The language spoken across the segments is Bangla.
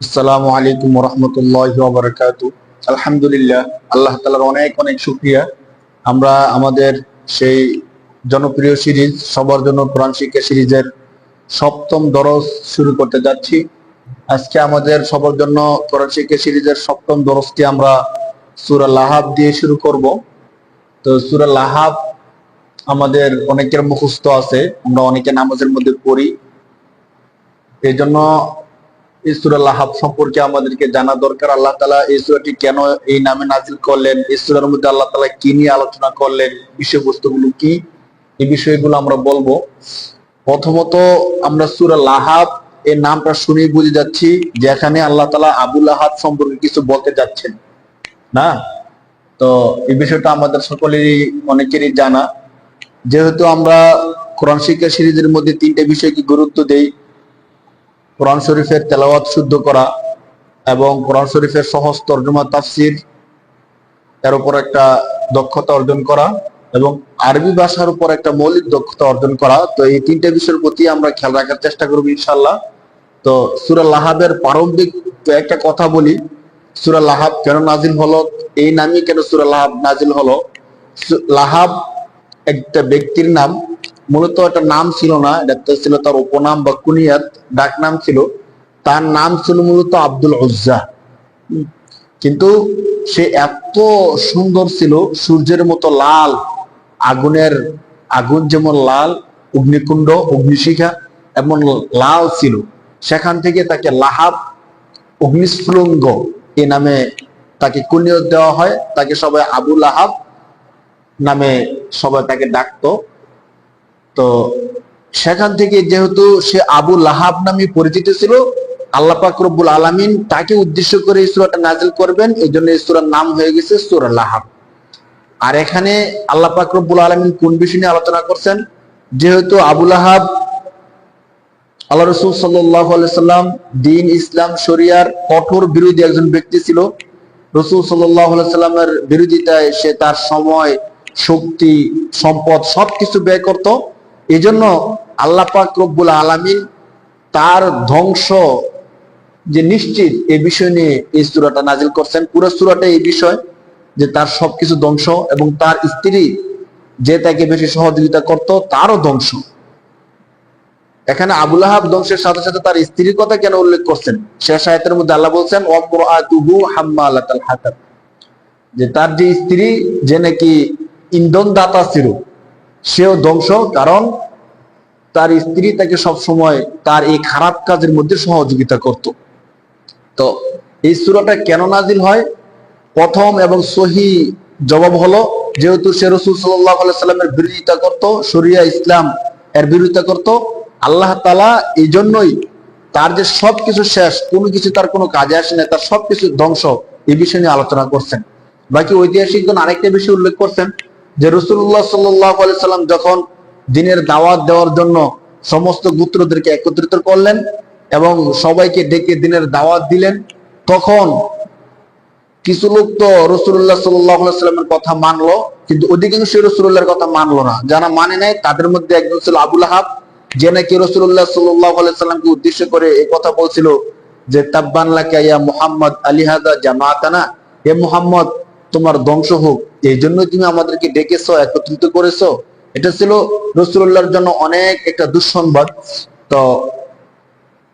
আসসালামু আলাইকুম ওয়া রাহমাতুল্লাহি ওয়া বারাকাতুহু। আলহামদুলিল্লাহ, আল্লাহ তাআলার অনেক অনেক শুকরিয়া। আমরা আমাদের সেই জনপ্রিয় সিরিজ সবার জন্য কোরআন শিক্ষা সিরিজের সপ্তম দরস শুরু করতে যাচ্ছি। আজকে আমাদের সবার জন্য কোরআন শিক্ষা সিরিজের সপ্তম দরসটি আমরা সূরা লাহাব দিয়ে শুরু করব। তো সূরা লাহাব আমাদের অনেকের মুখস্থ আছে, আমরা অনেকে নামাজের মধ্যে পড়ি। এই জন্য এই সূরা লাহাব সম্পর্কে আমাদেরকে জানা দরকার। আল্লাহ তাআলা এই সূরাটি কেন এই নামে নাজিল করলেন, এই সূরার মধ্যে আল্লাহ তাআলা কি নিয়ে আলোচনা করলেন, বিষয়বস্তুগুলো কি, এই বিষয়গুলো আমরা বলবো। প্রথমত আমরা সূরা লাহাব এই নামটা শুনেই বুঝে যাচ্ছি যে এখানে আল্লাহ তাআলা আবু লাহাব সম্পর্কে কিছু বলতে যাচ্ছেন না। তো এই বিষয়টা আমাদের সকলেরই অনেকেরই জানা। যেহেতু আমরা কোরআন শিক্ষা সিরিজের মধ্যে তিনটে বিষয়কে গুরুত্ব দেই: কোরআন শরীফের তেলাওয়াত শুদ্ধ করা, এবং কোরআন শরীফের সহজ তরজমা তাফসির এর উপর একটা দক্ষতা অর্জন করা, এবং আরবি ভাষার উপর একটা মৌলিক দক্ষতা অর্জন করা। তো এই তিনটে বিষয়ের প্রতি আমরা খেয়াল রাখার চেষ্টা করব ইনশাআল্লাহ। তো সূরা লাহাবের প্রারম্ভিক একটা কথা বলি, সূরা লাহাব কেন নাজিল হলো, এই নামই কেন সূরা লাহাব নাজিল হলো। লাহাব একটা ব্যক্তির নাম, মূলত একটা নাম ছিল না, এটা ছিল তার উপনাম বা কুনিয়াত, ডাক নাম ছিল। তার নাম ছিল মূলত আব্দুল উজ্জা। কিন্তু সে এত সুন্দর ছিল, সূর্যের মতো লাল, আগুন যেমন লাল, অগ্নিকুণ্ড অগ্নিশিখা এমন লাল ছিল। সেখান থেকে তাকে লাহাব, অগ্নিস্ফুলিঙ্গ এ নামে তাকে কুনিয়ত দেওয়া হয়। তাকে সবাই আবু লাহাব নামে সবাই তাকে ডাকতো। তো সেখান থেকে যেহেতু সে আবু লাহাব নামে পরিচিত ছিল, আল্লাহ পাক রব্বুল আলামিন তাকে উদ্দেশ্য করে এই সূরাটা নাজিল করবেন, এই জন্য এই সূরার নাম হয়ে গেছে সূরা লাহাব। আর এখানে আল্লাহ পাক রব্বুল আলামিন কোন বিষয় নিয়ে আলোচনা করছেন? যেহেতু আবু লাহাব আল্লাহ রাসূল সাল্লাল্লাহু আলাইহি সাল্লাম দ্বীন ইসলাম শরিয়ার কঠোর বিরোধী একজন ব্যক্তি ছিল। রাসূল সাল্লাল্লাহু আলাইহি সাল্লামের বিরোধিতায় সে তার সময়, শক্তি, সম্পদ সবকিছু ব্যয় করত। এজন্য আল্লাহ পাক রব্বুল আলামিন তার ধ্বংস যে নিশ্চিত এই বিষয় নিয়ে এই সূরাটা নাজিল করছেন। পুরো সূরাটা এই বিষয় যে তার সবকিছু ধ্বংস, এবং তার স্ত্রী যে তাকে বেশি সহযোগিতা করত তারও ধ্বংস। এখানে আবু লাহাব ধ্বংসের সাথে সাথে তার স্ত্রীর কথা কেন উল্লেখ করছেন? শেষ আয়াতের মধ্যে আল্লাহ বলছেন ওয়ামরাতুহু হাম্মালাতাল হাতাব, যে তার যে স্ত্রী, যে নাকি ইন্ধন দাতা ছিল, সেও ধ্বংস, কারণ তার স্ত্রী তাকে সব সময় তার এই খারাপ কাজের মধ্যে সহযোগিতা করত। তো এই সূরাটা কেন নাজিল হয়? প্রথম এবং সহি জবাব হলো, যেহেতু সে রাসূল সাল্লাল্লাহু আলাইহি সাল্লামের বিরোধিতা করত, শরিয়া ইসলাম এর বিরোধিতা করত, আল্লাহ তাআলা এই জন্যই তার যে সবকিছু শেষ, কোনো কিছু তার কোনো কাজে আসে না, তার সবকিছু ধ্বংস, এই বিষয় নিয়ে আলোচনা করছেন। বাকি ঐতিহাসিকগণ আরেকটা বিষয় উল্লেখ করছেন যে রাসূলুল্লাহ সাল্লাল্লাহু আলাইহি সাল্লাম যখন দ্বীনের দাওয়াত দেওয়ার জন্য সমস্ত গোত্রদেরকে একত্রিত করলেন এবং সবাইকে ডেকে দ্বীনের দাওয়াত দিলেন, তখন কিছু লোক তো রাসূলুল্লাহ সাল্লাল্লাহু আলাইহি সাল্লামের কথা মানলো, কিন্তু অধিকাংশ রাসূলুল্লাহর কথা মানলো না। যারা মানে নাই তাদের মধ্যে একজন ছিল আবু লাহাব, যে নাকি রাসূলুল্লাহ সাল্লাল্লাহু আলাইহি সাল্লামকে উদ্দেশ্য করে এই কথা বলছিল যে তাব্বান লাকা ইয়া মুহাম্মদ আলিহাদা জামাতানা, হে মুহাম্মদ তোমার ধ্বংস হোক, এই জন্য তুমি আমাদেরকে ডেকেছো, একত্রিত করেছো। এটা ছিল রাসূলুল্লাহর জন্য অনেক একটা দুঃসংবাদ। তো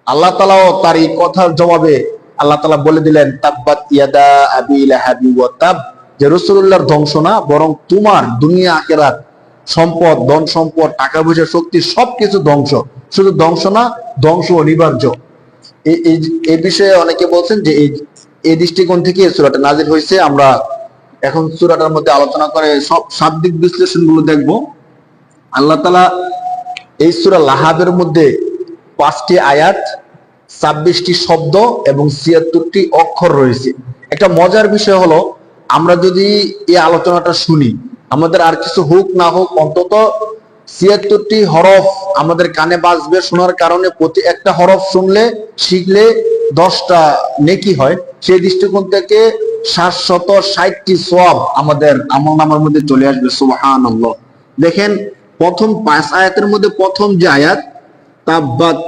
আল্লাহ তাআলাও তার এই কথার জবাবে আল্লাহ তাআলা বলে দিলেন তাব্বাত ইয়াদা আবি লাহাবি ওয়া তাব, যে রাসূলুল্লাহর ধ্বংস না, বরং তোমার দুনিয়া আখিরাত, সম্পদ, ধন সম্পদ, টাকা পয়সা, শক্তি সবকিছু ধ্বংস। শুধু ধ্বংস না, ধ্বংস অনিবার্য। এই বিষয়ে অনেকে বলছেন যে এই দৃষ্টিকোণ থেকে এই সূরাটা নাজিল হয়েছে। আমরা এখন সূরাটার মধ্যে আলোচনা করে সব শাব্দিক বিশ্লেষণগুলো দেখব। আল্লাহ তাআলা এই সূরা লাহাবের মধ্যে 5টি আয়াত, 26টি শব্দ এবং 76টি অক্ষর রয়েছে। একটা মজার বিষয় হলো, আমরা যদি এই আলোচনাটা শুনি, আমাদের আর কিছু হোক না হোক, অন্তত 76টি হরফ আমাদের কানে বাজবে। শোনার কারণে প্রতি একটা হরফ শুনলে, শিখলে 10টা নেকি হয়। সেই দৃষ্টিকোণ থেকে 760টি সওয়াব আমাদের আমলনামার মধ্যে চলে আসবে। সুবহানাল্লাহ। দেখেন, প্রথম 5 আয়াতের মধ্যে প্রথম যে আয়াত তাব্বাত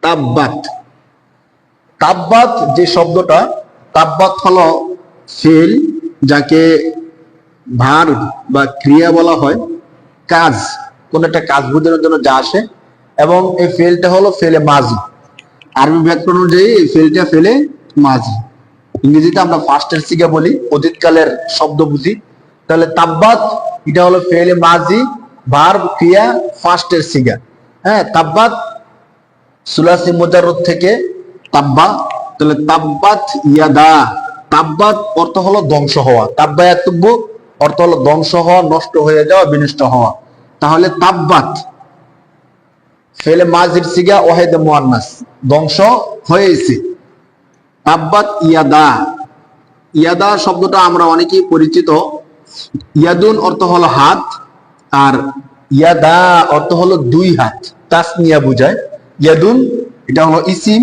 তাব্বাত। তাব্বাত যে শব্দটা, তাব্বাত হলো ফেল, যাকে ভার্ব বা ক্রিয়া বলা হয়, কাজ, কোন একটা কাজ বোঝানোর জন্য যা আসে, এবং এই ফেলটা হলো ফেলে মাজি। আরবি ব্যাকরণ অনুযায়ী এই ফেলটা ফেলে মাজি। ইংরেজিতে আমরা ফাস্টের সিগা বলি, অতীতকালের শব্দ বুঝি। তাহলে তাব্বাত এটা হলো ফেলে মাজি, ভার্ব ক্রিয়া ফাস্টের সিগা। হ্যাঁ, তাব্বাত সুলাসি মুজাররদ থেকে তাব্বা। তাহলে তাব্বাত ইয়াদা, তাব্বাত অর্থ হলো ধ্বংস হওয়া, তাব্বা ইয়াতুব্বু অর্থ হলো ধ্বংস হওয়া, নষ্ট হয়ে যাওয়া, বিনষ্ট হওয়া। তাহলে তাব্বাত ফেলে মাজির সিগা ওয়াহিদে মুআন্নাস, ধ্বংস হয়েছে। তাব্বাত ইয়াদা, ইয়াদা শব্দটা আমরা অনেকেই পরিচিত। ইয়াদুন অর্থ হলো হাত, আর ইয়াদা অর্থ হলো দুই হাত, তাসনিয়া বুঝায়। ইয়াদুন এটা হলো ইসিম,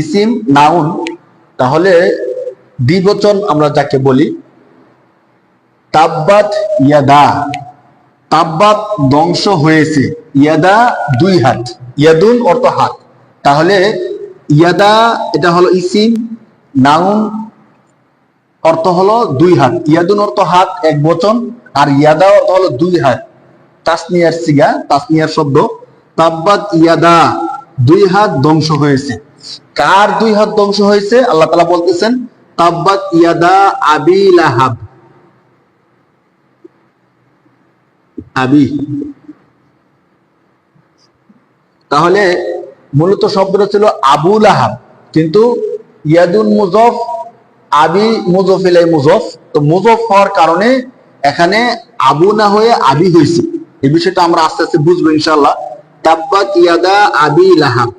ইসিম নাউন। তাহলে দ্বিবচন আমরা যাকে বলি, তাব্বাত ইয়াদা, তাব্বাত ধ্বংস হয়েছে, ইয়াদা দুই হাত, ইয়াদুন অর্থ হাত। তাহলে ইয়াদা এটা হলো ইসিম, নাউন অর্থ হলো দুই হাত, ইয়াদুন অর্থ হাত এক বচন, আর ইয়াদা অর্থ হলো দুই হাত, তাসনিয়ার সিগা, তাসনিয়ার শব্দ। তাব্বাত ইয়াদা, দুই হাত ধ্বংস হয়েছে। কার দুই হাত ধ্বংস হয়েছে? আল্লাহ তাআলা বলতেছেন তাব্বাত ইয়াদা আবি লাহাব, আবি। তাহলে মূলত শব্দটা ছিল আবু লাহাব, কিন্তু ইয়াদুন মুজফ, আবি মুজফ ইলাই মুজফ, তো মুজফ হওয়ার কারণে এখানে আবু না হয়ে আবি হয়েছে। এই বিষয়টা আমরা আস্তে আস্তে বুঝবো ইনশাআল্লাহ। তাব্বাত ইয়াদা আবি লাহাব,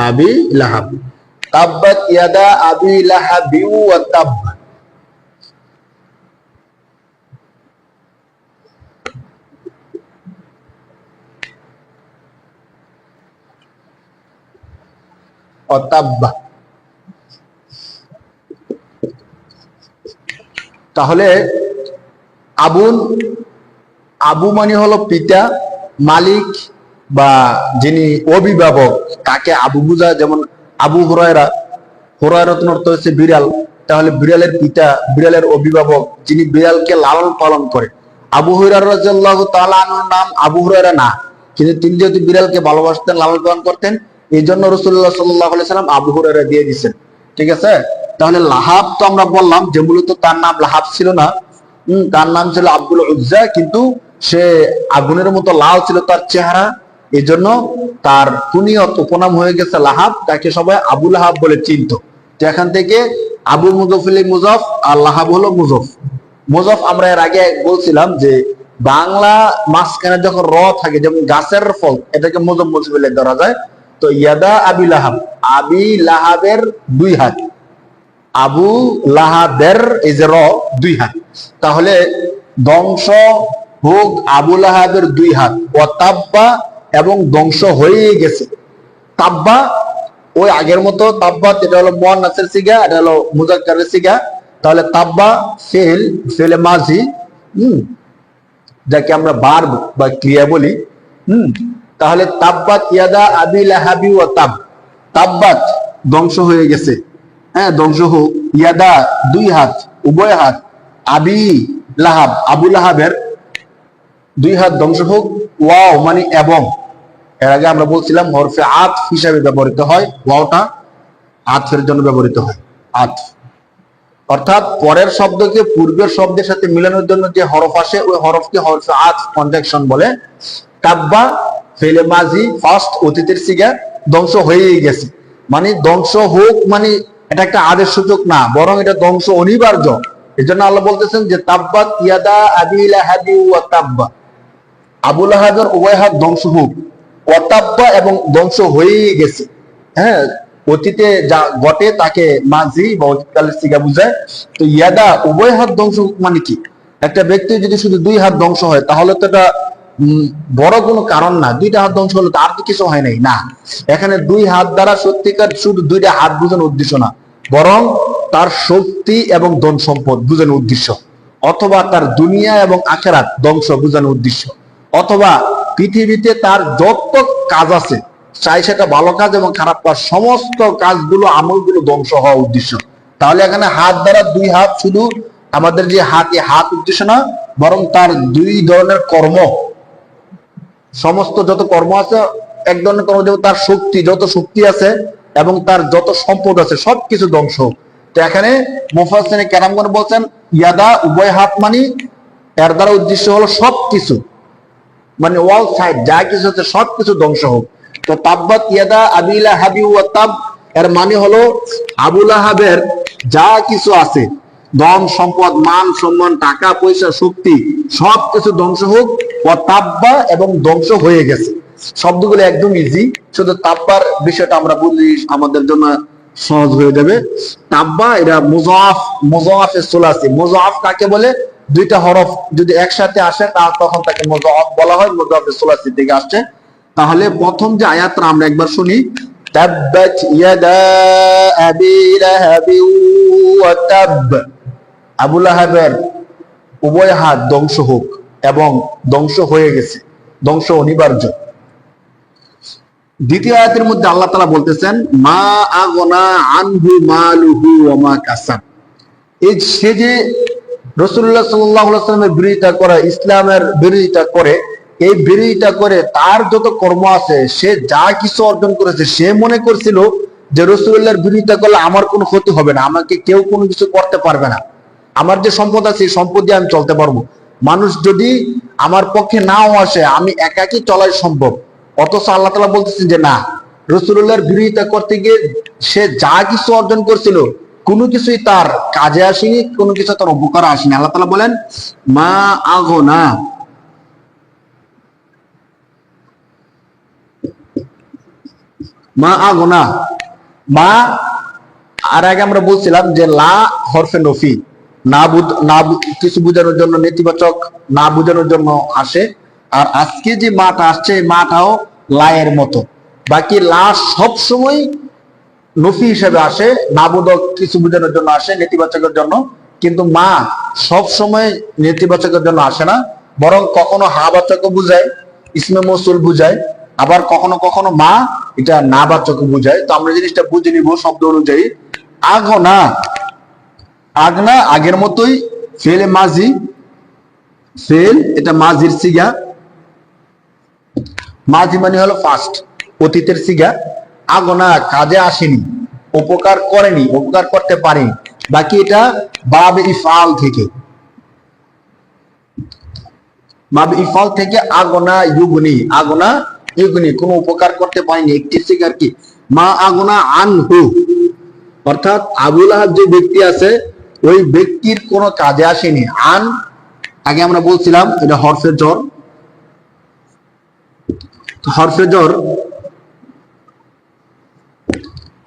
আবি লাহাব, তাব্বাত ইয়াদা আবি লাহাবি ওয়া তাব। তাহলে আবুন, আবু মানে হলো পিতা, মালিক বা যিনি অভিভাবক, তাকে আবু বুঝা। যেমন আবু হুরায়রা, হুরায়রার অর্থ হচ্ছে বিড়াল, তাহলে বিড়ালের পিতা, বিড়ালের অভিভাবক, যিনি বিড়ালকে লালন পালন করে। আবু হুরায়রা রাদিয়াল্লাহু তাআলা আনহুর নাম আবু হুরায়রা না, কিন্তু তিনি যেহেতু বিড়ালকে ভালোবাসতেন, লালন পালন করতেন, এই জন্য রাসূলুল্লাহ সাল্লাল্লাহু আলাইহি সাল্লাম আবু হুরায়রা দিয়ে দিয়েছেন। ঠিক আছে? তাহলে লাহাব তো আমরা বললাম যে মূলত তার নাম লাহাব ছিল না, তার নাম ছিল আব্দুল উজ্জা, কিন্তু সে আগুনের মতো লাল ছিল তার চেহারা, এই জন্য তার কুনিয়ত, উপনাম হয়ে গেছে লাহাব। তাকে সবাই আবু লাহাব বলে চিনত। তো এখান থেকে আবু মুজফিলি মুজফ, আর লাহাব হলো মুজফ। মুজফ আমরা এর আগে বলছিলাম যে বাংলা মাঝখানে যখন র থাকে, যেমন গাছের ফল, এটাকে মুজফ মুজফিলে ধরা যায়। তো ইয়াদা আবি লাহাব, আবি লাহাবের দুই হাত, আবু লাহাবের এই যে র, দুই হাত। তাহলে ধ্বংস হোক আবু লাহাবের দুই হাত, ও তাব্বা, এবং ধ্বংস হয়ে গেছে। তাব্বা ওই আগের মতো, তাব্বা এটা হলো মুআন্নাসের সিগা, এটা হলো মুযাক্কারের সিগা। তাহলে তাব্বা ফেল, ফেলে মাজি, যাকে আমরা ভার্ব বা ক্রিয়া বলি। তাহলে তাব্বাত ইয়াদা আবি লাহাবি ওয়া তাব, তাব্বাত ধ্বংস হয়ে গেছে, হ্যাঁ ধ্বংস হোক, ইয়াদা দুই হাত, উভয় হাত, আবি লাহাব, আবু লাহাবের দুই হাত ধ্বংস হোক। ওয়াও মানে এবং, এর আগে আমরা বলছিলাম হরফে আতফ হিসাবে ব্যবহৃত হয়, ওয়াওটা আতফের জন্য ব্যবহৃত হয়, আতফ। অর্থাৎ পরের শব্দকে পূর্বের শব্দের সাথে মিলানোর জন্য যে হরফ আসে, ওই হরফকে হরফে আতফ কনজাংশন বলে। তাব্বা ফেলে মাজি, ফার্স্ট অতীতের সিগা, ধ্বংস হয়েই গেছে। মানে ধ্বংস হোক মানে এটা একটা আদেশ সূচক না, বরং এটা ধ্বংস অনিবার্য। এই জন্য আল্লাহ বলতেছেন যে তাব্বাত ইয়াদা আবি লাহাবি ওয়া তাব্বা, আবু লাহাবের উভয় হাত ধ্বংস হোক, ওয়া তাব্বা এবং ধ্বংস হয়েই গেছে। হ্যাঁ, অতীতে যা ঘটে তাকে মাজি বা অতীতকালের সিগা বুঝায়। তো ইয়াদা উভয় হাত ধ্বংস হোক মানে কি? একটা ব্যক্তি যদি শুধু দুই হাত ধ্বংস হয়, তাহলে তো এটা বড় কোনো কারণ না। দুইটা হাত ধ্বংস হলো তো আর তো কিছু হয় নাই না। এখানে দুই হাত দ্বারা সত্যিকার শুধু দুইটা হাত বোঝানোর উদ্দেশ্য না, বরং তার শক্তি এবং ধন সম্পদ বোঝানোর উদ্দেশ্য। অথবা তার দুনিয়া এবং আখেরাত ধ্বংস বোঝানোর উদ্দেশ্য, অথবা পৃথিবীতে তার যত কাজ আছে, চাই সেটা ভালো কাজ এবং খারাপ কাজ, সমস্ত কাজগুলো আমলগুলো ধ্বংস হওয়া উদ্দেশ্য। তাহলে এখানে হাত দ্বারা দুই হাত, শুধু আমাদের যে হাত, এই হাত উদ্দেশ্য না, বরং তার দুই ধরনের কর্ম, সমস্ত যত কর্ম আছে, এক ধরনের কর্ম, যেমন তার শক্তি, যত শক্তি আছে এবং তার যত সম্পদ আছে সবকিছু ধ্বংস। তো এখানে মুফাসসিরিনে কেরামগণ বলছেন ইয়াদা উভয় হাত, মানে এর দ্বারা উদ্দেশ্য হলো সবকিছু, মানে ওয়াল সাইড যা কিছু আছে সবকিছু ধ্বংস হোক। তো তাব্বাত ইয়াদা আবি লাহাবি ওয়া তাব, এর মানে হলো আবু লাহাবের যা কিছু আছে, ধন সম্পদ, মান সম্মান, টাকা পয়সা, শক্তি, সবকিছু ধ্বংস হোক। ও তাব্বা, এবং ধ্বংস হয়ে গেছে। শব্দগুলো একদম ইজি, শুধু তাব্বার বিষয়টা আমরা বুঝি আমাদের জন্য সহজ হয়ে যাবে। তাব্বা এটা মুযাফ, মুযাফে সুলাসি। মুযাফ কাকে বলে? দুইটা হরফ যদি একসাথে আসে তখন তাকে মুযাফ বলা হয়, মুযাফে সুলাসি থেকে আসছে। তাহলে প্রথম যে আয়াতটা আমরা একবার শুনি, তাব্বাত ইয়াদা আবি লাহাবি ওয়া তাব, আবু লাহাবের উভয় হাত ধ্বংস হোক এবং ধ্বংস হয়ে গেছে, ধ্বংস অনিবার্য। দ্বিতীয় আয়াতের মধ্যে আল্লাহ তাআলা বলতেছেন মা আগনা আনহু মালুহু ওয়া মা কাসাব। এই সে যে রাসূলুল্লাহ সাল্লাল্লাহু আলাইহি ওয়াসাল্লামের বিরোধিতা করে, ইসলামের বিরোধিতা করে, এই বিরোধিতা করে তার যত কর্ম আছে, সে যা কিছু অর্জন করেছে, সে মনে করছিল যে রাসূলুল্লাহর বিরোধিতা করলে আমার কোনো ক্ষতি হবে না, আমাকে কেউ কোনো কিছু করতে পারবে না, আমার যে সম্পদ আছে এই সম্পদ দিয়ে আমি চলতে পারবো, মানুষ যদি আমার পক্ষে নাও আসে আমি একাকী চলাই সম্ভব। অথচ আল্লাহ তাআলা বলতেছেন যে না, রাসূলুল্লাহর বিরোধিতা করতে গিয়ে সে যা কিছু অর্জন করছিল কোনো কিছুই তার কাজে আসেনি, কোনো কিছু তার উপকারে আসেনি। আল্লাহ তাআলা বলেন মা আগনা, মা আগনা, মা, আর আগে আমরা বলছিলাম যে লা হরফে নফি, না কিছু বোঝানোর জন্য, নেতিবাচক না বোঝানোর জন্য আসে। আর আজকে যে মাটা আসছে এই মাটাও লায়ের মতো। বাকি লা সব সময় নফি হিসেবে আসে, নাবোধক কিছু বোঝানোর জন্য আসে, নেতিবাচকের জন্য। কিন্তু মা সব সময় নেতিবাচকের জন্য আসে না, বরং কখনো হাবাচক বুঝায়, ইসমে মৌসুল বুঝায়, আবার কখনো কখনো মা এটা নাবাচক বুঝায়। তো আমরা জিনিসটা বুঝে নিব শব্দ অনুযায়ী। আগনা, আগনা আগের মতোই ফেলে মাজি, ফেল এটা মাজির সিগা, মাজি মানে হলো ফার্স্ট, অতীতের সিগা। আগনা কাজে আসেনি, উপকার করেনি, উপকার করতে পারেনি। বাকি এটা বাবে ইফআল থেকে, বাবে ইফআল থেকে আগনা ইউগনি, আগনা ইউগনি কোনো উপকার করতে পারেনি। একটি সিগার কি মা আগনা আনহু, অর্থাৎ আবু লাহাব যে ব্যক্তি আছে ওই ব্যক্তির কোনো কাজে আসেনি। আন আগে আমরা বলছিলাম এটা হরফে জর, হরফে জর,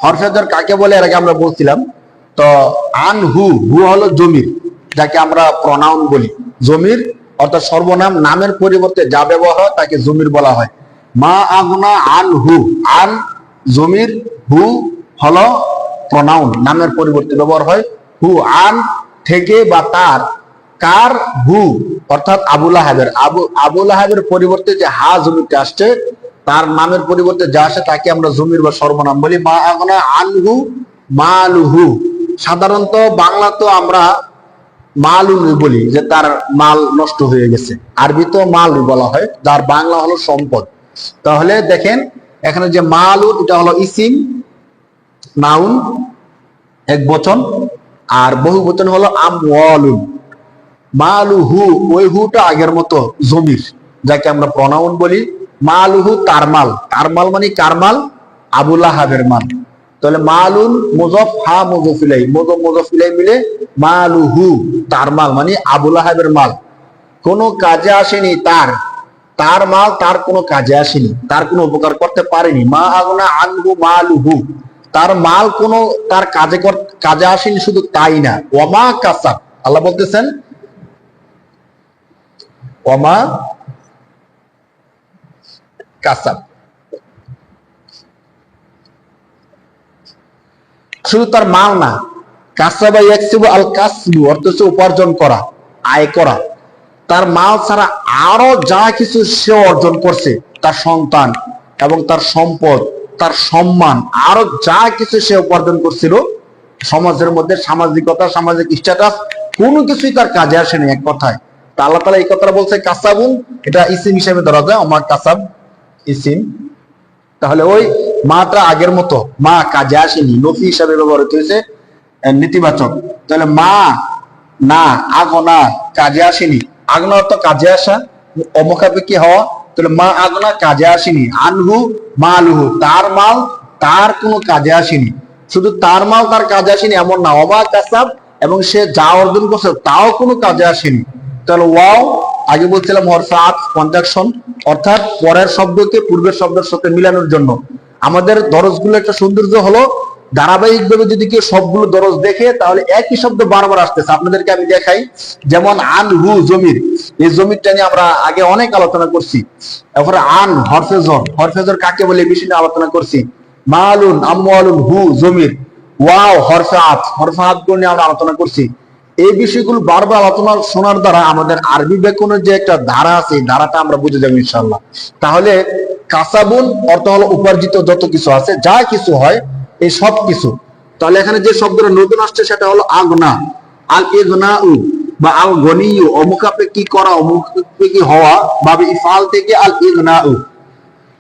হরফে জর কাকে বলে এর আগে আমরা বলছিলাম। তো আন হু, হু হলো জমির, যাকে আমরা প্রনাউন বলি। জমির অর্থাৎ সর্বনাম, নামের পরিবর্তে যা ব্যবহার হয় তাকে জমির বলা হয়। মা আগনা আন হু, আন জমির, হু হলো প্রনাউন, নামের পরিবর্তে ব্যবহার হয়। হু আন থেকে বা তার, কার, হু অর্থাৎ আবু লাহাবের, আবু লাহাবের পরিবর্তে যে হা জমিতে আসছে, তার নামের পরিবর্তে যা আসে তাকে আমরা জমির বা সর্বনাম বলি। মা আগনা আনহু মালুহু, সাধারণত বাংলা তো আমরা মালুন বলি, যে তার মাল নষ্ট হয়ে গেছে, আরবি তো মাল বলা হয়, যার বাংলা হলো সম্পদ। তাহলে দেখেন এখানে যে মালুন, এটা হলো ইসিম, নাউন এক বচন, আর বহু বচন হলো আমওয়ালুন। মালুহু, ওই হুটা আগের মতো জমির, যাকে আমরা প্রনাউন বলি। মালুহু তার মাল, তার মাল মানে কার মাল? আবু লাহাবের মাল। তাহলে মালুন মুযফ, হা মুযফ ইলাইহি, মুযফ ইলাইহি মিলে মালুহু তার মাল মানে আবু লাহাবের মাল, কোনো কাজে আসেনি তার, তার মাল তার কোনো কাজে আসেনি, তার কোনো উপকার করতে পারেনি। মা আগনা আনহু মালুহু, তার মাল কোনো তার কাজে আসেনি। শুধু তাই না, ওয়ামা কাসাব, আল্লাহ বলতেছেন ওয়ামা কাসাব, শুধু তার মাল না, কাসাবা ইয়াকসিবু আল কাসবু অর্থ হচ্ছে উপার্জন করা, আয় করা, তার মাল ছাড়া আরো যা কিছু সে অর্জন করছে, তার সন্তান এবং তার সম্পদ, তার সম্মান, আরো যা কিছু সে উপার্জন করছিল সমাজের মধ্যে, সামাজিকতা, সামাজিক স্ট্যাটাস, কোনো কিছুই তার কাজে আসেনি এক কথায়। তা আল্লাহ তাআলা এই কথাটা বলছে কাসাবুন, এটা ইসিম হিসেবে ধরা যায়, আমার কাসাব ইসিম। তাহলে ওই মাটা আগের মতো, মা কাজে আসেনি, নফি হিসাবে ব্যবহৃত হয়েছে, নেতিবাচক। তাহলে মা না, আগনা কাজে আসেনি, আগনা অর্থ কাজে আসা, অমুখাপেক্ষী হওয়া। তাহলে মা আগনা কাজে আসেনি, আনহু মালুহু, তার মাল তার কোনো কাজে আসেনি। শুধু তার মাল তার কাজে আসেনি এমন না, অমা কাসাব, এবং সে যা অর্জন করছে তাও কোনো কাজে আসেনি। তাহলে ওয়াও আগে বলছিলাম হরফাত কনজাকশন, অর্থাৎ পরের শব্দকে পূর্বের শব্দের সাথে মিলানোর জন্য। আমাদের দরজগুলো একটা সৌন্দর্য হলো ধারাবাহিকভাবে যদি কেউ সবগুলো দরজ দেখে তাহলে একই শব্দ বারবার আসতেছে। আপনাদেরকে আমি দেখাই, যেমন আন হু জমির, এই জমিরটা নিয়ে আমরা আগে অনেক আলোচনা করছি। এরপরে আন হরফেজর, হরফেজর কাকে বলে এই বিষয় নিয়ে আলোচনা করছি। মালুন আমওয়ালুন হু জমির, ওয়াও হরফাত, হরফাত গুলো নিয়ে আমরা আলোচনা করছি। এই বিষয়গুলো বারবার আলোচনা শোনার দ্বারা আমাদের আরবি ব্যাকরণের যে একটা ধারা আছে, এই ধারাটা আমরা বুঝে যাবো ইনশাআল্লাহ। তাহলে কাসাবুন অর্থ হলো উপার্জিত যত কিছু আছে, যা কিছু হয় এই সব কিছু। তাহলে এখানে যে শব্দটা নতুন আসছে সেটা হলো আগনা, আল ইগনাউ বা আল গনিউ, অমুখাপেক্ষী করা, অমুখাপেক্ষী হওয়া, বাবে ইফাল থেকে আল ইগনাউ।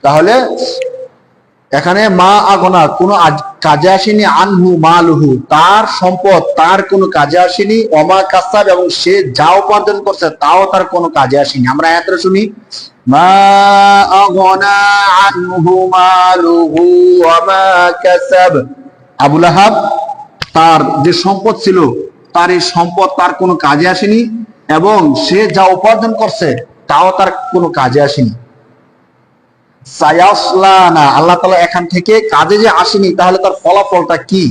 তাহলে এখানে মা আগনা কোনো কাজে আসেনি, আনহু মালুহু তার সম্পদ তার কোনো কাজে আসেনি, অমা কাসাব এবং সে যা উপার্জন করছে তাও তার কোনো কাজে আসেনি। আমরা আয়াতটা শুনি, মা আগনা আনহু মালুহু ওয়া কাসাব। আবু লাহাব তার যে সম্পদ ছিল তার এই সম্পদ তার কোনো কাজে আসেনি, এবং সে যা উপার্জন করছে তাও তার কোনো কাজে আসেনি। সায়াসলানা, আল্লাহ তাআলা এখান থেকে কাজে যে আসেনি তাহলে তার ফলাফলটা কি?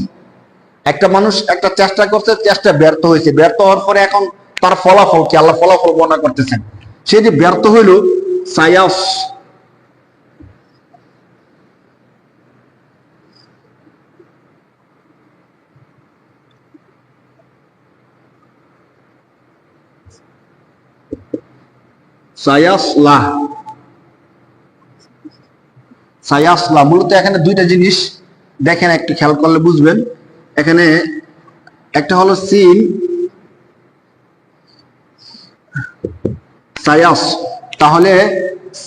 একটা মানুষ একটা চেষ্টা করছে, চেষ্টা ব্যর্থ হয়েছে, ব্যর্থ হওয়ার পরে এখন তার ফলাফল কি? আল্লাহ ফলাফল বর্ণনা করতেছেন। সে যে ব্যর্থ হইল, সায়াস সায়াসলা, সায়াসলা মূলত এখানে দুইটা জিনিস দেখেন, একটু খেয়াল করলে বুঝবেন। এখানে একটা হলো সিন সায়াস, তাহলে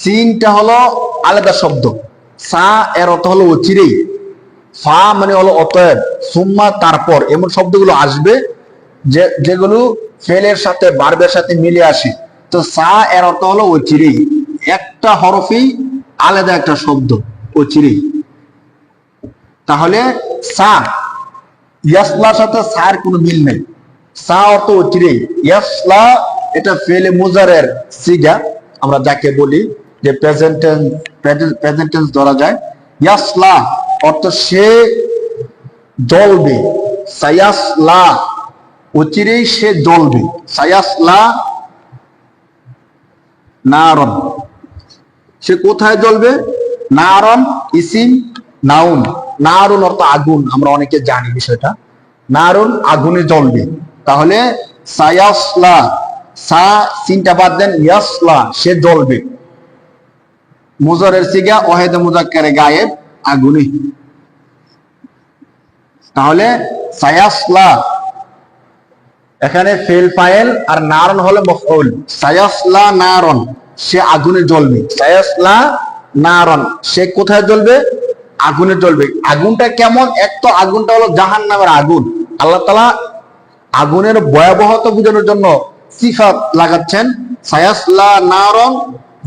সিনটা হলো আলাদা শব্দ, সা এর অর্থ হলো অচিরেই, ফা মানে হলো অতএব, সুম্মা তারপর, এমন শব্দগুলো আসবে যেগুলো ফেলের সাথে বার্বের সাথে মিলে আসে। তো সা এর অর্থ হলো অচিরেই, একটা হরফেই আলাদা একটা শব্দ, অচিরেই। তাহলে সা, ইয়াসলার সাথে সার কোনো মিল নেই। সা অর্থ অচিরেই, ইয়াসলা এটা ফেলে মুজারের সিগা, আমরা যাকে বলি যে প্রেজেন্ট টেন্স ধরা যায়। ইয়াসলা অর্থ সে জ্বলবে, সায়াসলা অচিরেই সে জ্বলবে, সায়াসলা নারন, সে কোথায় জ্বলবে? নারন ইসিম নাউন, নারুন অর্থ আগুন, আমরা অনেকে জানি বিষয়টা, নারুন আগুনে জ্বলবে। তাহলে সায়াসলা, সা সিনটা বাদ দেন, ইয়াসলা সে জ্বলবে, মুজারের সিগা ওয়াহিদে মুজাক্কারে গায়েব আগুনে। তাহলে সায়াসলা এখানে ফেল ফাইল, আর নারন হলো মফউল। সায়াসলা নারন সে আগুনে জ্বলবে, সায়াসলা নারন সে কোথায় জ্বলবে? আগুনে জ্বলবে। আগুনটা কেমন? এক তো আগুনটা হলো জাহান্নামের আগুন, আল্লাহ তাআলা আগুনের ভয়াবহতা বোঝানোর জন্য সিফাত লাগাচ্ছেন, সায়াসলা নারন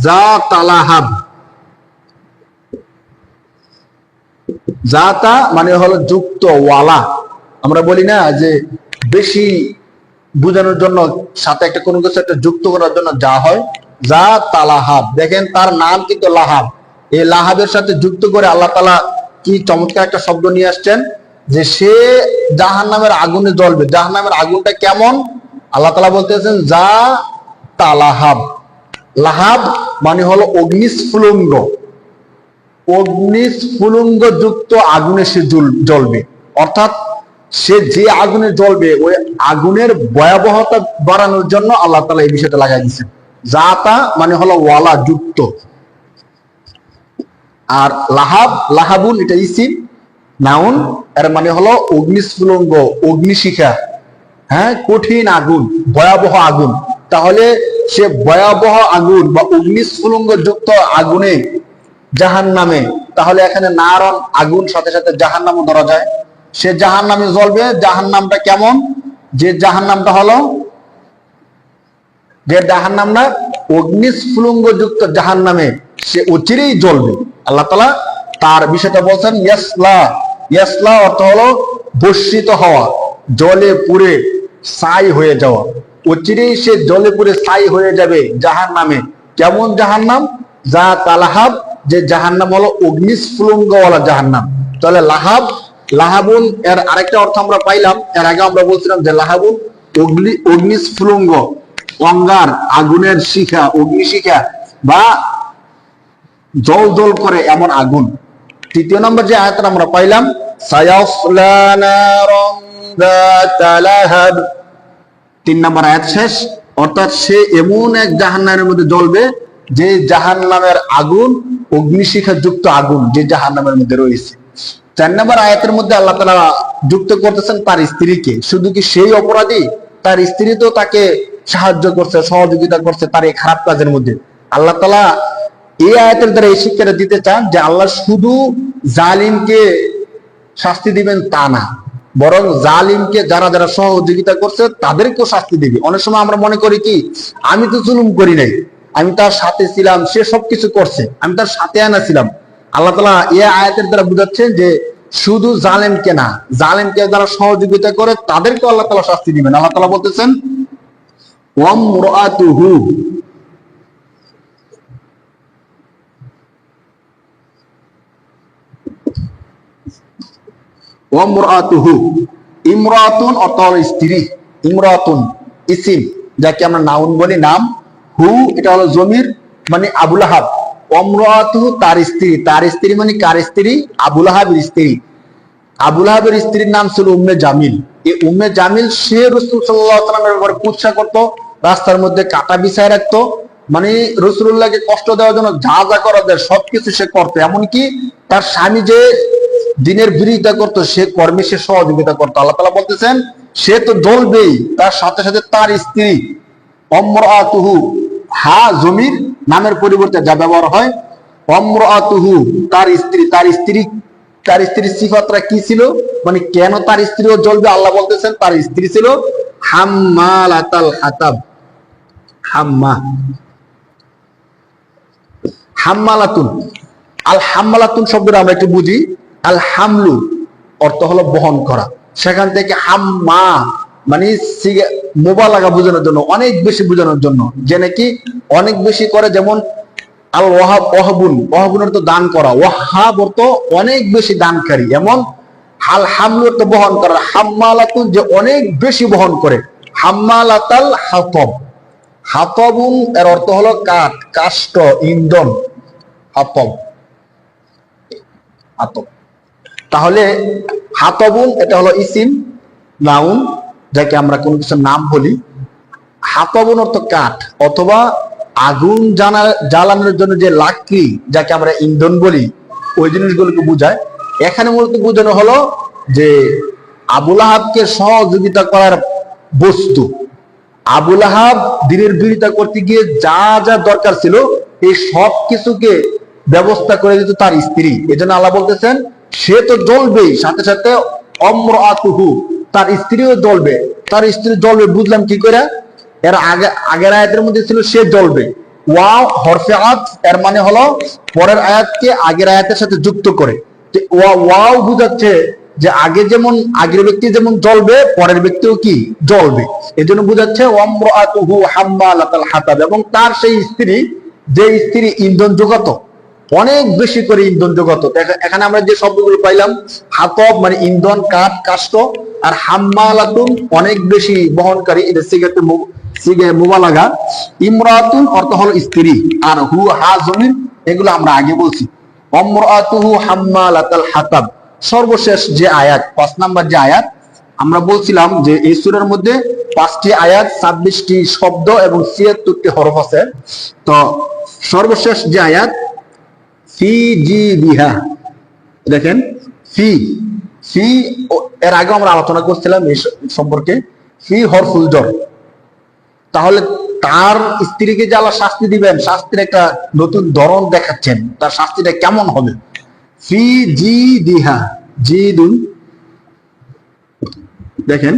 যাতা লাহাব। জাতা মানে হলো যুক্ত, ওয়ালা। আমরা বলি না যে বেশি বোঝানোর জন্য সাথে একটা কোনো কিছু একটা যুক্ত করার জন্য যা হয়, যা তালাহাব। দেখেন তার নাম কিন্তু লাহাব, এই লাহাবের সাথে যুক্ত করে আল্লাহ তাআলা কি চমৎকার একটা শব্দ নিয়ে আসছেন, যে সে জাহান্নামের আগুনে জ্বলবে। জাহান্নামের আগুনটা কেমন? আল্লাহ তাআলা বলতেছেন যা তালাহাব। লাহাব মানে হলো অগ্নিস্ফুলিঙ্গ, অগ্নিস্ফুলিঙ্গ যুক্ত আগুনে সে জ্বলবে। অর্থাৎ সে যে আগুনে জ্বলবে ওই আগুনের ভয়াবহতা বাড়ানোর জন্য আল্লাহ তাআলা এই বিষয়টা লাগাই দিয়েছেন। জাতা মানে হলো ওয়ালা, যুক্ত। আর লাহাব, লাহাবুন এটা ইসিম, নাউন, এর মানে হলো অগ্নিস্ফুলঙ্গ, অগ্নিশিখা, হ্যাঁ, কঠিন আগুন, ভয়াবহ আগুন। তাহলে সে ভয়াবহ আগুন বা অগ্নিস্ফুলঙ্গ যুক্ত আগুনে জাহান্নামে, তাহলে এখানে নারন আগুন, সাথে সাথে জাহান্নামও ধরা যায়। সে জাহান্নামে জ্বলবে। জাহান্নামটা কেমন? যে জাহান্নামটা হলো, যে জাহান্নাম না, অগ্নিস্ফুলঙ্গ যুক্ত জাহান্নামে সে অচিরেই জ্বলবে। আল্লাহ তাআলা তার বিষয়টা বলছেন ইয়াসলা। ইয়াসলা অর্থ হলো বর্ষিত হওয়া, জলে পুড়ে ছাই হয়ে যাওয়া। অচিরেই সে জলে পুড়ে ছাই হয়ে যাবে জাহান্নামে। কেমন জাহান্নাম? যা তালাহাব, যে জাহান্নাম হলো অগ্নিস্ফুলঙ্গওয়ালা জাহান্নাম। তাহলে লাহাব, লাহাবুন এর আরেকটা অর্থ আমরা পাইলাম। এর আগে আমরা বলছিলাম যে লাহাবুন অগ্নিস্ফুলঙ্গ, অঙ্গার, আগুনের শিখা, অগ্নিশিখা বা জল জল করে এমন আগুন। তৃতীয় নম্বর যে আয়াতটা আমরা পাইলাম, সায়াসলা নারান যাতা লাহাব, 3 নম্বর আয়াত শেষ। অর্থাৎ সে এমন এক জাহান্নামের মধ্যে জ্বলবে যে জাহান্নামের আগুন অগ্নিশিখা যুক্ত আগুন, যে জাহান্নামের মধ্যে রয়েছে। 4 নম্বর আয়াতের মধ্যে আল্লাহ তাআলা যুক্ত করতেছেন তার স্ত্রীকে। শুধু কি সেই অপরাধী? তার স্ত্রী তো তাকে সাহায্য করছে, সহযোগিতা করছে তার এই খারাপ কাজের মধ্যে। আল্লাহ তাআলা এই আয়াতের দ্বারা এই শিক্ষাটা দিতে চান যে আল্লাহ শুধু জালিমকে শাস্তি দিবেন তা না, বরং জালিমকে যারা যারা সহযোগিতা করছে তাদেরকেও শাস্তি দিবে। অনেক সময় আমরা মনে করি কি, আমি তো জুলুম করি নাই, আমি তার সাথে ছিলাম, সে সবকিছু করছে, আমি তার সাথে আনা ছিলাম। আল্লাহ তাআলা এই আয়াতের দ্বারা বুঝাচ্ছেন যে শুধু জালেমকে না, জালেমকে যারা সহযোগিতা করে তাদেরকে আল্লাহ তাআলা শাস্তি দিবেন। আল্লাহ তাআলা বলতেছেন ওয়ামরাতুহু, ওয়ামরাতুহু, ইমরাতুন অর্থ হলো স্ত্রী, ইমরাতুন ইসিম, যাকে আমরা নাউন বলি, নাম। হু এটা হলো জমির, মানে আবু লাহাব। ওয়ামরাতুহু তার স্ত্রী, তার স্ত্রী মানে কার স্ত্রী? আবু লাহাবের স্ত্রী। আবু লাহাবের স্ত্রীর নাম ছিল উম্মে জামিল। এই উম্মে জামিল সে রাসূল সাল্লাল্লাহু আলাইহি ওয়াসাল্লামের ব্যাপারে কুৎসা করতো, রাস্তার মধ্যে কাটা বিছায় রাখতো, মানে রাসূলুল্লাহকে কষ্ট দেওয়ার জন্য যা যা করা যায় সবকিছু সে করতো। এমনকি তার স্বামী যে দিনের বিরোধিতা করতো সে কর্মে সে সহযোগিতা করতো। আল্লাহ তাআলা বলতেছেন সে তো জ্বলবেই, তার সাথে সাথে তার স্ত্রী। অমরাতুহু, হা জমির, নামের পরিবর্তে যা ব্যবহার হয়। অমরাতুহু তার স্ত্রী, তার স্ত্রী, তার স্ত্রীর সিফাতটা কি ছিল, মানে কেন তার স্ত্রীও জ্বলবে? আল্লাহ বলতেছেন তার স্ত্রী ছিল হাম্মালাতাল হাতাব। হাম্মা, হাম্মালাতুন, আল হাম্মালাতুন শব্দটা আমরা একটু বুঝি। আল হামলু অর্থ হলো বহন করা। সেখান থেকে হাম্মা মানে মোবালাগা বোঝানোর জন্য, অনেক বেশি বোঝানোর জন্য, যে নাকি অনেক বেশি করে। যেমন আল ওয়াহাব, ওয়াহাবুন, ওয়াহাবুন অর্থ দান করা, ওয়াহাব অর্থ অনেক বেশি দানকারী। এমন হাল হামলু অর্থ বহন করা, হাম্মালাতুন যে অনেক বেশি বহন করে। হাম্মালাতাল হাতব, হাতবুন এর অর্থ হলো কাঠ, কাষ্ঠ, ইন্ধন। হাতব, হাতব। তাহলে হাতবুন এটা হলো ইসিম, নাউন, যাকে আমরা কোনো কিছু নাম বলি। হাতবুন অর্থ কাঠ অথবা আগুন জ্বালানোর জন্য যে লাকড়ি, যাকে আমরা ইন্ধন বলি, ওই জিনিসগুলোকে বোঝায়। এখানে মূলত বোঝানো হলো যে আবু লাহাবকে সহযোগিতা করার বস্তু। আবু লাহাব দিনের বিরোধিতা করতে গিয়ে যা যা দরকার ছিল এই সব কিছুকে ব্যবস্থা করে দিত তার স্ত্রী। এজন্য আল্লাহ বলতেছেন সে তো জ্বলবেই, সাথে সাথে অমরাতুহু তার স্ত্রীও জ্বলবে। তার স্ত্রী জ্বলবে বুঝলাম কি করে? এর আগের আয়াতের মধ্যে ছিল সে জ্বলবে। ওয়াও হরফে আত, এর মানে হলো পরের আয়াতকে আগের আয়াতের সাথে যুক্ত করে। ওয়াও বুঝাচ্ছে যে আগে যেমন আগের ব্যক্তি যেমন জ্বলবে পরের ব্যক্তিও কি জ্বলবে। এজন্য বুঝাচ্ছে ওয়ামরাতুহু হাম্মালাতাল হাতাব, এবং তার সেই স্ত্রী যে স্ত্রী ইন্ধন যোগাতো, অনেক বেশি করে ইন্ধন যোগাতো। এখানে আমরা যে শব্দগুলো পাইলাম, হাতব মানে ইন্ধন, কাঠ, কাষ্ঠ, আর হাম্মালাতুন অনেক বেশি বহনকারী, এটা সিগে মুবালাগা। ইমরাতুন অর্থ হলো স্ত্রী, আর হু হা জমির, এগুলো আমরা আগে বলছি। অমরাতুহু হাম্মালাতাল হাতাব। সর্বশেষ যে আয়াত, 5 নাম্বার যে আয়াত, আমরা বলছিলাম যে এই সূরার মধ্যে 5টি আয়াত, 26টি শব্দ এবং 76টি হরফ আছে। তো সর্বশেষ যে আয়াত ফি জি বিহা, দেখেন ফি ফি এর আগে আমরা আলোচনা করছিলাম এই সম্পর্কে। ফি হরফুল জর, তাহলে তার স্ত্রীকে যে আল্লাহ শাস্তি দিবেন, শাস্তির একটা নতুন ধরন দেখাচ্ছেন, তার শাস্তিটা কেমন হবে। ফি জি দিহা, জি দুন, দেখেন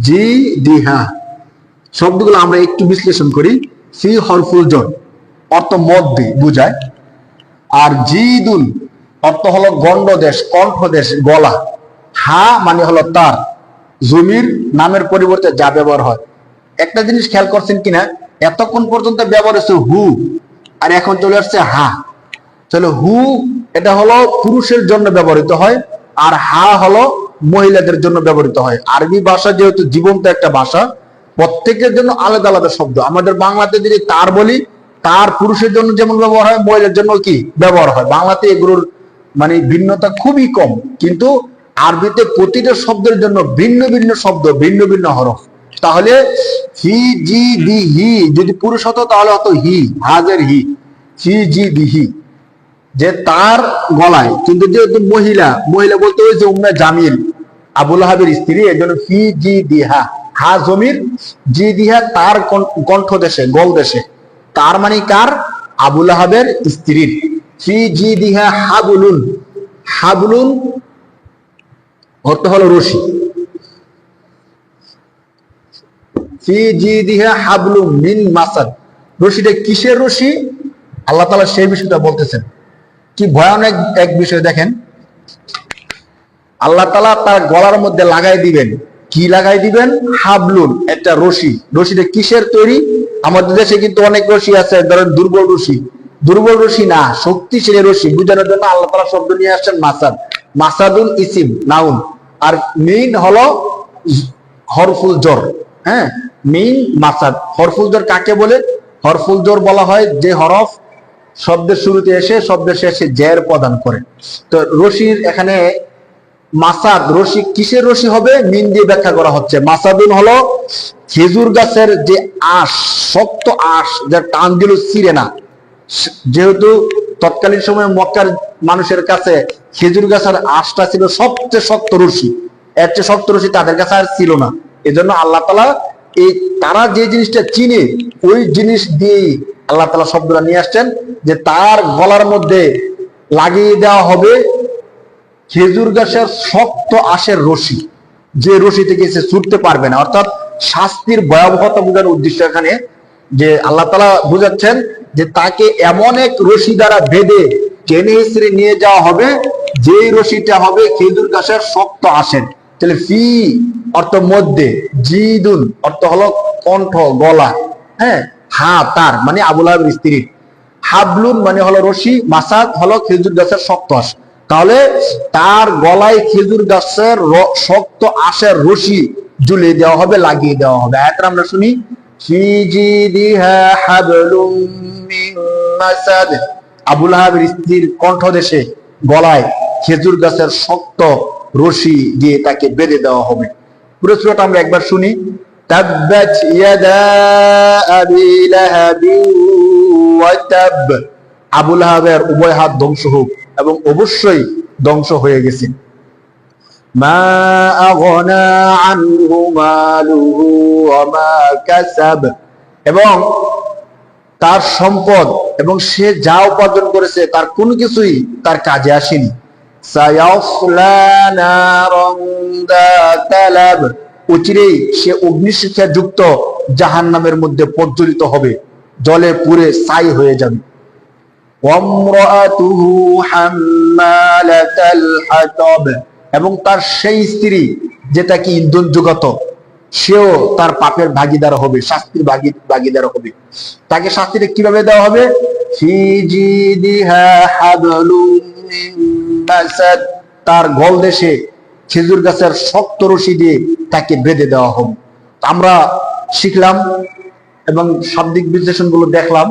জি দিহা শব্দগুলো আমরা একটু বিশ্লেষণ করি। ফি হরফুল জর অর্থ মধ্যে বুঝায়, আর জিদুন অর্থ হলো গণ্ডদেশ, কণ্ঠদেশ, গলা। হা মানে হলো তার, জমির নামের পরিবর্তে যা ব্যবহার হয়। একটা জিনিস খেয়াল করছেন কিনা, এতক্ষণ পর্যন্ত ব্যবহার হচ্ছে হু, আর এখন চলে আসছে হা। তাহলে হু এটা হলো পুরুষের জন্য ব্যবহৃত হয়, আর হা হলো মহিলাদের জন্য ব্যবহৃত হয়। আরবি ভাষা যেহেতু জীবন্ত একটা ভাষা, প্রত্যেকের জন্য আলাদা আলাদা শব্দ। আমাদের বাংলাতে যদি তার বলি, তার পুরুষের জন্য যেমন ব্যবহার হয়, মহিলার জন্য কি ব্যবহার হয়। বাংলাতে এগুলোর মানে ভিন্নতা খুবই কম, কিন্তু আরবিতে প্রতিটা শব্দের জন্য ভিন্ন ভিন্ন শব্দ, ভিন্ন ভিন্ন হরফ। তাহলে হি জি দি হি যদি পুরুষ হতো তাহলে হতো হি, হাজের হি, হি জি দি হি, যে তার গলায়। কিন্তু যেহেতু মহিলা, মহিলা বলতে ওই যে উম্মে জামিল আবুল আহাবের স্ত্রী, এই জন্য ফি জি দিহা, হা জমির, জি দিহা তার কণ্ঠ দেশে, গল দেশে। তার মানে কার? আবুল আহাবের স্ত্রীর। ফি জি দিহা হাবুলুন, হাবলুন অর্থ হলো রশি। ফি জি দিহা হাবলুম মিন মাসাদ, রশিটা কিসের রশি? আল্লাহ তাআলা সেই বিষয়টা বলতেছেন। কি ভয়ানক এক বিষয় দেখেন, আল্লাহ তাআলা তার গলার মধ্যে লাগাই দিবেন। কি লাগাই দিবেন? হাবলুন, একটা রশি। রশিটা কিসের তৈরি? আমাদের দেশে কিন্তু অনেক রশি আছে, ধরেন দুর্বল রশি। দুর্বল রশি না, শক্তিশালী রশি বুঝানোর জন্য আল্লাহ তাআলা শব্দ নিয়ে আসছেন মাসাদ। মাসাদুল ইসিম, নাউন। আর মিন হলো হরফুল জর। হ্যাঁ, মিন মাসাদ। হরফুল জর কাকে বলে? হরফুল জর বলা হয় যে হরফ শব্দের শুরুতে এসে শব্দের শেষে জের প্রদান করে। তো রশির এখানে মাসাদ, রশি কিসের রশি হবে? মিন দিয়ে ব্যাখ্যা করা হচ্ছে। মাসাদুন হলো খেজুর গাছের যে আঁশ, শক্ত আঁশ, যার টান দিল ছিঁড়ে না। যেহেতু তৎকালীন সময়ে মক্কার মানুষের কাছে খেজুর গাছের আঁশটা ছিল সবচেয়ে শক্ত রশি, এর চেয়ে শক্ত রশি তাদের কাছে আর ছিল না। এজন্য আল্লাহ তাআলা এই তারা যে জিনিসটা চিনে, ওই জিনিস দিয়েই আল্লাহ তাআলা শব্দটা নিয়ে আসছেন, যে তার গলার মধ্যে লাগিয়ে দেওয়া হবে খেজুর গাছের শক্ত আঁশের রশি, যে রশি থেকে সে ছুটতে পারবে না। অর্থাৎ শাস্তির ভয়াবহতা বোঝানোর উদ্দেশ্য এখানে, যে আল্লাহ তাআলা বুঝাচ্ছেন যে তাকে এমন এক রশি দ্বারা বেঁধে টেনে হিসেবে নিয়ে যাওয়া হবে, যেই রশিটা হবে খেজুর গাছের শক্ত আঁশের। তাহলে ফি অর্থ মধ্যে, জিদুন অর্থ হলো কণ্ঠ, গলা। হ্যাঁ, হা তার মানে আবুল আহাবের স্ত্রী, হাবলুন মানে হলো রশি, মাসাদ হলো খেজুর গাছের শক্ত আঁশ। তাহলে তার গলায় খেজুর গাছের শক্ত আঁশের রশি ঝুলিয়ে দেওয়া হবে, লাগিয়ে দেওয়া হবে। আয়াতটা আমরা শুনি, ফি জিদিহা হাবলুম মিন মাসাদ, আবুল আহাবের স্ত্রীর কণ্ঠদেশে গলায় খেজুর গাছের শক্ত রশি দিয়ে তাকে বেঁধে দেওয়া হবে। পুরো সূরাটা আমরা একবার শুনি। তাব্বাত ইয়াদা আবি লাহাবি ওয়া তাব, আবুল আহাবের উভয় হাত ধ্বংস হোক, এবং অবশ্যই ধ্বংস হয়ে গেছে। মা আগনা আনহু মালুহু ওয়া মা কাসাব, এবং তার সম্পদ এবং সে যা উপার্জন করেছে তার কোনো কিছুই তার কাজে আসেনি। সায়াসলা নারান যাতা লাব, অচিরেই সে অগ্নিশিখা যুক্ত জাহান্নামের মধ্যে প্রজ্বলিত হবে, জলে পুড়ে ছাই হয়ে যাবে। ওয়ামরাতুহু হাম্মালাতাল হাতাব, এবং তার সেই স্ত্রী যেটা কি ইন্ধন যোগাতো, সেও তার পাপের ভাগীদার হবে, শাস্তির ভাগীদার হবে। তাকে শাস্তিটা কিভাবে দেওয়া হবে? ফি জিদিহা হাবলুম মিন মাসাদ, তার গল দেশে খেজুর গাছের শক্ত রশি দিয়ে তাকে বেঁধে দেওয়া হবে। আমরা শিখলাম এবং শাব্দিক বিশ্লেষণ গুলো দেখলাম,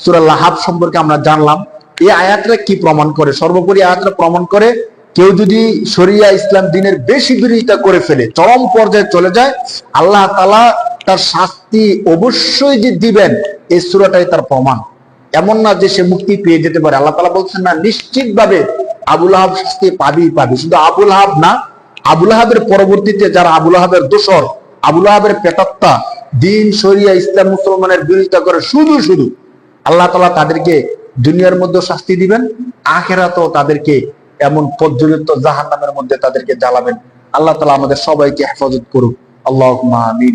সূরা লাহাব সম্পর্কে আমরা জানলাম। এই আয়াতটা কি প্রমাণ করে? সর্বোপরি আয়াতটা প্রমাণ করে কেউ যদি শরিয়া ইসলাম দিনের বেশি বিরোধিতা করে ফেলে, চরম পর্যায়ে চলে যায়, আল্লাহ তাআলা তার শাস্তি অবশ্যই যে দিবেন, এই সূরাটাই তার প্রমাণ। এমন না যে সে মুক্তি পেয়ে যেতে পারে। আল্লাহ তাআলা বলছেন না, নিশ্চিতভাবে আবুল আহাব শাস্তি পাবে। শুধু আবুল আহাব না, আবুল আহাবের পরবর্তীতে যারা আবুল আহাবের দোসর, আবুল আহাবের পেটাত্তা, দিন শরিয়া ইসলাম মুসলমানের বিরোধিতা করে শুধু আল্লাহ তাআলা তাদেরকে দুনিয়ার মধ্যে শাস্তি দিবেন, আখিরাতেও তাদেরকে এমন পর্যন্ত জাহান্নামের মধ্যে তাদেরকে জ্বালাবেন। আল্লাহ তাআলা আমাদের সবাইকে হেফাজত করুক। আল্লাহুম্মা আমিন।